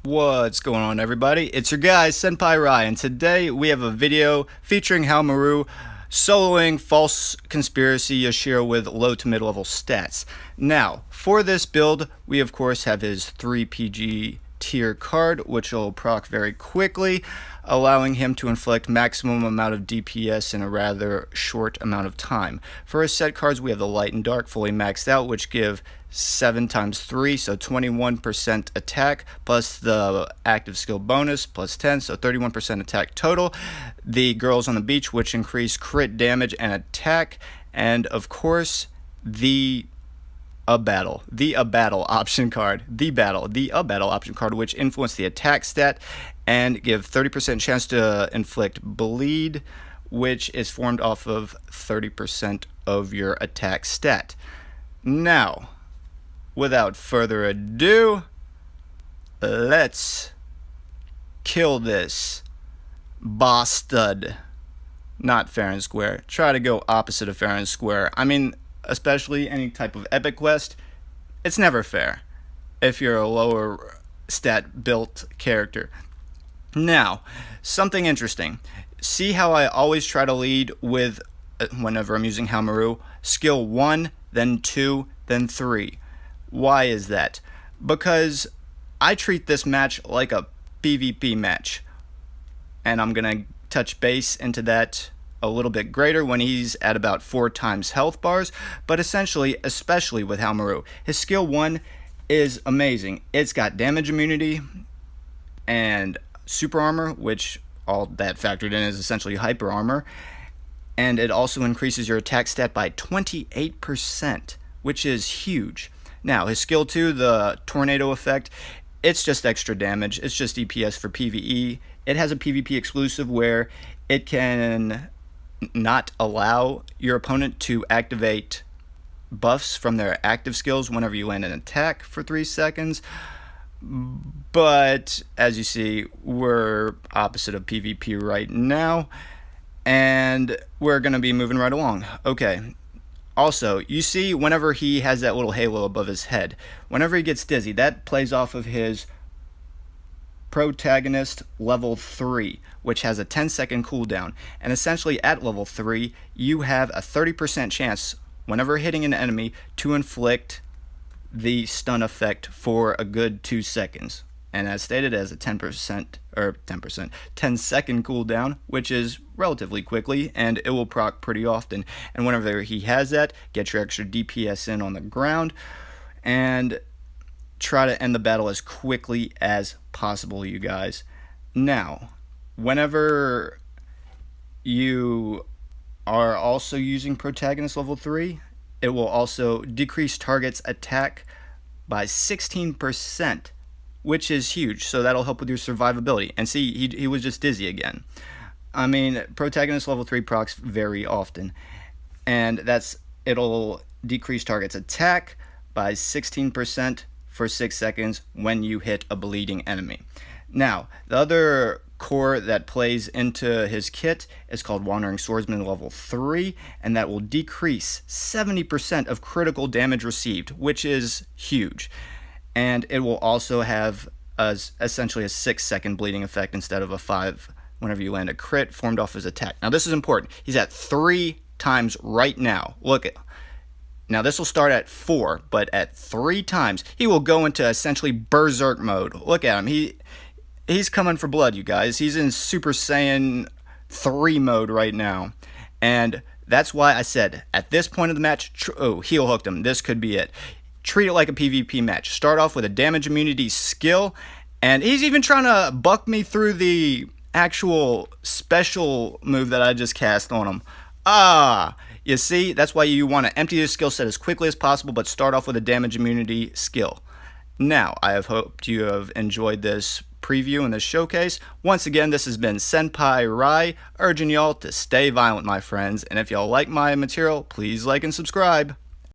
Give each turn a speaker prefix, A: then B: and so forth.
A: What's going on, everybody? It's your guy Senpai Ry, and today we have a video featuring Haohmaru soloing False Conspiracy Yashiro with low to mid level stats. Now, for this build, we of course have his 3 PG tier card, which will proc very quickly, allowing him to inflict maximum amount of DPS in a rather short amount of time. For his set cards, we have the Light and Dark fully maxed out, which give 7 times 3, so 21% attack, plus the active skill bonus, plus 10, so 31% attack total. The Girls on the Beach, which increase crit damage and attack, and of course, the A Battle option card, which influence the attack stat and give 30% chance to inflict bleed, which is formed off of 30% of your attack stat. Now, without further ado, let's kill this bastard. Not fair and square. Try to go opposite of fair and square. I mean, especially any type of epic quest, it's never fair if you're a lower stat built character. Now, something interesting. See how I always try to lead with, whenever I'm using Haohmaru, skill 1, then 2, then 3. Why is that? Because I treat this match like a PvP match, and I'm gonna touch base into that a little bit greater when he's at about 4 times health bars. But essentially, especially with Haohmaru, his skill 1 is amazing. It's got damage immunity and super armor, which all that factored in is essentially hyper armor, and it also increases your attack stat by 28%, which is huge. Now, his skill 2, the tornado effect, it's just extra damage. It's just DPS for PvE. It has a PvP exclusive where it can not allow your opponent to activate buffs from their active skills whenever you land an attack for 3 seconds. But as you see, we're opposite of PvP right now, and we're going to be moving right along. Okay. Also, you see whenever he has that little halo above his head, whenever he gets dizzy, that plays off of his protagonist level 3, which has a 10-second cooldown. And essentially at level 3, you have a 30% chance whenever hitting an enemy to inflict the stun effect for a good 2 seconds. And as stated, as a 10 second cooldown, which is relatively quickly, and it will proc pretty often. And whenever he has that, get your extra DPS in on the ground and try to end the battle as quickly as possible, you guys. Now, whenever you are also using protagonist level 3, it will also decrease target's attack by 16%, which is huge, so that'll help with your survivability. And see, he was just dizzy again. I mean, protagonist level 3 procs very often, and it'll decrease target's attack by 16% for 6 seconds when you hit a bleeding enemy. Now, the other core that plays into his kit is called Wandering Swordsman level 3, and that will decrease 70% of critical damage received, which is huge. And it will also have essentially a 6-second bleeding effect instead of a 5 whenever you land a crit formed off his attack. Now, this is important. He's at 3 times right now. Now, this will start at 4, but at 3 times, he will go into essentially berserk mode. Look at him. He's coming for blood, you guys. He's in Super Saiyan 3 mode right now. And that's why I said, at this point of the match, heel hooked him. This could be it. Treat it like a PvP match. Start off with a damage immunity skill. And he's even trying to buck me through the actual special move that I just cast on him. You see, that's why you want to empty your skill set as quickly as possible, but start off with a damage immunity skill. Now, I have hoped you have enjoyed this preview and this showcase. Once again, this has been Senpai Ry, urging y'all to stay violent, my friends. And if y'all like my material, please like and subscribe.